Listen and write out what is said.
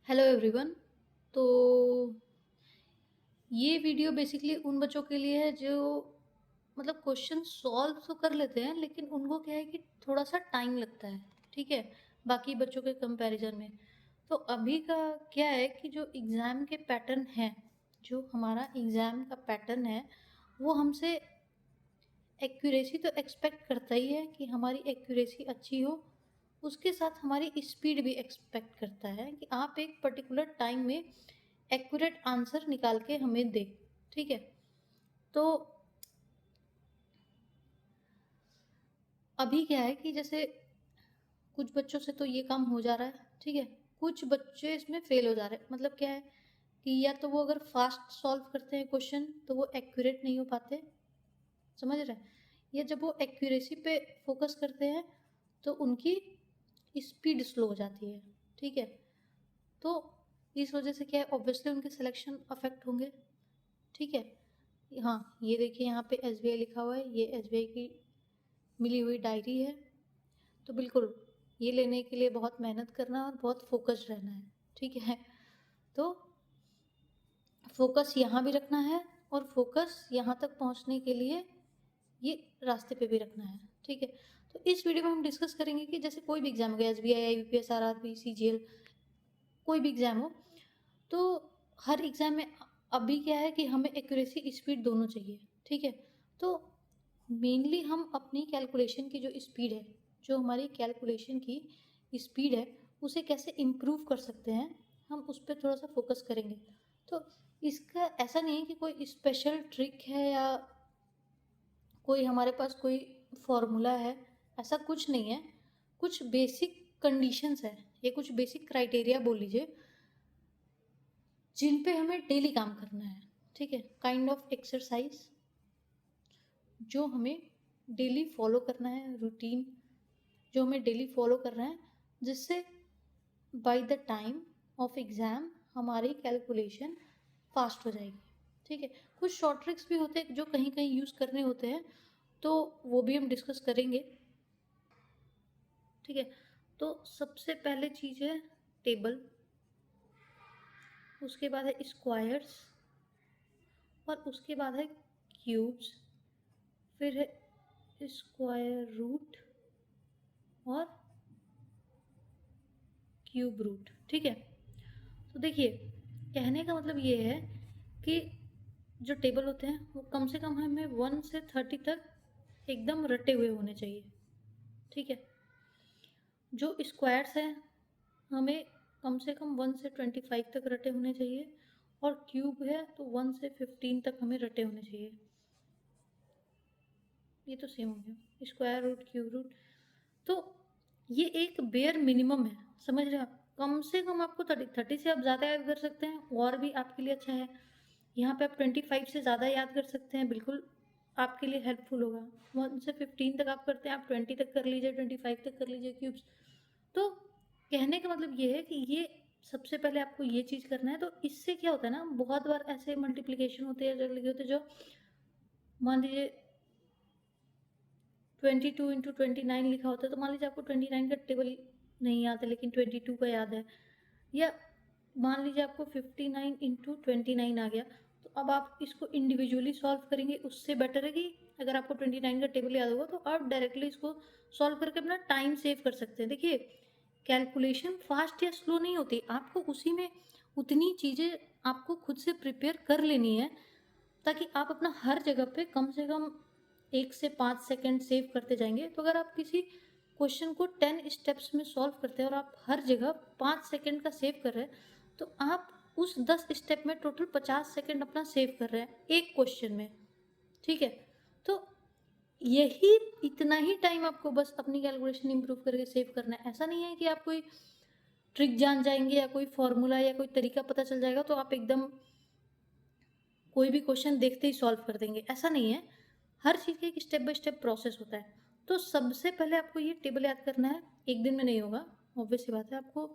Hello everyone. तो ये video basically उन बच्चों के लिए है जो मतलब क्वेश्चन सॉल्व तो कर लेते हैं, लेकिन उनको क्या है कि थोड़ा सा टाइम लगता है। ठीक है, बाकी बच्चों के कंपैरिजन में। तो अभी का क्या है कि जो एग्ज़ाम के पैटर्न है, जो हमारा एग्ज़ाम का पैटर्न है, वो हमसे एक्यूरेसी तो एक्सपेक्ट करता ही है कि हमारी एक्यूरेसी अच्छी हो। उसके साथ हमारी स्पीड भी एक्सपेक्ट करता है कि आप एक पर्टिकुलर टाइम में एक्यूरेट आंसर निकाल के हमें दें। ठीक है, तो अभी क्या है कि जैसे कुछ बच्चों से तो ये काम हो जा रहा है। ठीक है, कुछ बच्चे इसमें फेल हो जा रहे हैं। मतलब क्या है कि या तो वो अगर फास्ट सॉल्व करते हैं क्वेश्चन तो वो एक्यूरेट नहीं हो पाते, समझ रहे हैं, या जब वो एक्यूरेसी पे फोकस करते हैं तो उनकी स्पीड स्लो हो जाती है। ठीक है, तो इस वजह से क्या है, ऑब्वियसली उनके सिलेक्शन अफेक्ट होंगे। ठीक है, हाँ, ये देखिए यहाँ पे एसबीआई लिखा हुआ है, ये एसबीआई की मिली हुई डायरी है। तो बिल्कुल ये लेने के लिए बहुत मेहनत करना और बहुत फोकस्ड रहना है। ठीक है, तो फोकस यहाँ भी रखना है और फोकस यहाँ तक पहुँचने के लिए ये रास्ते पे भी रखना है। ठीक है, तो इस वीडियो में हम डिस्कस करेंगे कि जैसे कोई भी एग्जाम हो गया, एसबीआई, आईबीपीएस, आरआरबी, सीजीएल, कोई भी एग्जाम हो, तो हर एग्जाम में अभी क्या है कि हमें एक्यूरेसी स्पीड दोनों चाहिए। ठीक है, तो मेनली हम अपनी कैलकुलेशन की जो स्पीड है, जो हमारी कैलकुलेशन की स्पीड है, उसे कैसे इम्प्रूव कर सकते हैं, हम उस पर थोड़ा सा फोकस करेंगे। तो इसका ऐसा नहीं है कि कोई स्पेशल ट्रिक है या कोई हमारे पास कोई फॉर्मूला है, ऐसा कुछ नहीं है। कुछ बेसिक कंडीशंस है, ये कुछ बेसिक क्राइटेरिया बोल लीजिए, जिन पे हमें डेली काम करना है। ठीक है, काइंड ऑफ एक्सरसाइज जो हमें डेली फॉलो करना है, रूटीन जो हमें डेली फॉलो करना है, जिससे by the time of exam हमारी कैलकुलेशन फास्ट हो जाएगी। ठीक है, कुछ शॉर्ट ट्रिक्स भी होते हैं जो कहीं कहीं यूज़ करने होते हैं, तो वो भी हम डिस्कस करेंगे। ठीक है, तो सबसे पहले चीज़ है टेबल, उसके बाद है स्क्वायर्स, और उसके बाद है क्यूब्स, फिर है स्क्वायर रूट और क्यूब रूट। ठीक है, तो देखिए, कहने का मतलब ये है कि जो टेबल होते हैं वो कम से कम हमें 1 से 30 तक एकदम रटे हुए होने चाहिए। ठीक है, जो स्क्वायर्स हैं हमें कम से कम 1 से 25 तक रटे होने चाहिए, और क्यूब है तो 1 से 15 तक हमें रटे होने चाहिए। ये तो सेम हो गया, स्क्वायर रूट, क्यूब रूट। तो ये एक बेयर मिनिमम है, समझ रहे हैं आप। कम से कम आपको 30 से आप ज़्यादा याद कर सकते हैं और भी आपके लिए अच्छा है। यहाँ पे आप 25 से ज़्यादा याद कर सकते हैं, बिल्कुल आपके लिए हेल्पफुल होगा। 1 से 15 तक आप करते हैं, आप 20 तक कर लीजिए, 25 तक कर लीजिए क्यूब्स। तो कहने का मतलब ये है कि ये सबसे पहले आपको ये चीज़ करना है। तो इससे क्या होता है ना, बहुत बार ऐसे मल्टीप्लिकेशन होते हैं जो लगे होते हैं, जो मान लीजिए 22 × 29 लिखा होता है, तो मान लीजिए आपको 29 का टेबल नहीं याद है लेकिन 22 का याद है, या मान लीजिए आपको 59 × 29 आ गया, तो अब आप इसको इंडिविजुअली सॉल्व करेंगे, उससे बेटर है कि अगर आपको 29 का टेबल याद होगा तो आप डायरेक्टली इसको सॉल्व करके अपना टाइम सेव कर सकते हैं। देखिए, कैलकुलेशन फास्ट या स्लो नहीं होती, आपको उसी में उतनी चीज़ें आपको खुद से प्रिपेयर कर लेनी है, ताकि आप अपना हर जगह पे कम से कम 1 से 5 सेकंड सेव करते जाएंगे। तो अगर आप किसी क्वेश्चन को 10 स्टेप्स में सॉल्व करते हैं और आप हर जगह 5 सेकंड का सेव कर रहे हैं, तो आप उस 10 स्टेप में टोटल 50 सेकंड अपना सेव कर रहे हैं एक क्वेश्चन में। ठीक है, तो यही इतना ही टाइम आपको बस अपनी कैलकुलेशन इंप्रूव करके सेव करना है। ऐसा नहीं है कि आप कोई ट्रिक जान जाएंगे या कोई फॉर्मूला या कोई तरीका पता चल जाएगा तो आप एकदम कोई भी क्वेश्चन देखते ही सॉल्व कर देंगे, ऐसा नहीं है। हर चीज़ का एक स्टेप बाय स्टेप प्रोसेस होता है। तो सबसे पहले आपको ये टेबल याद करना है, एक दिन में नहीं होगा, ऑब्वियस सी बात है। आपको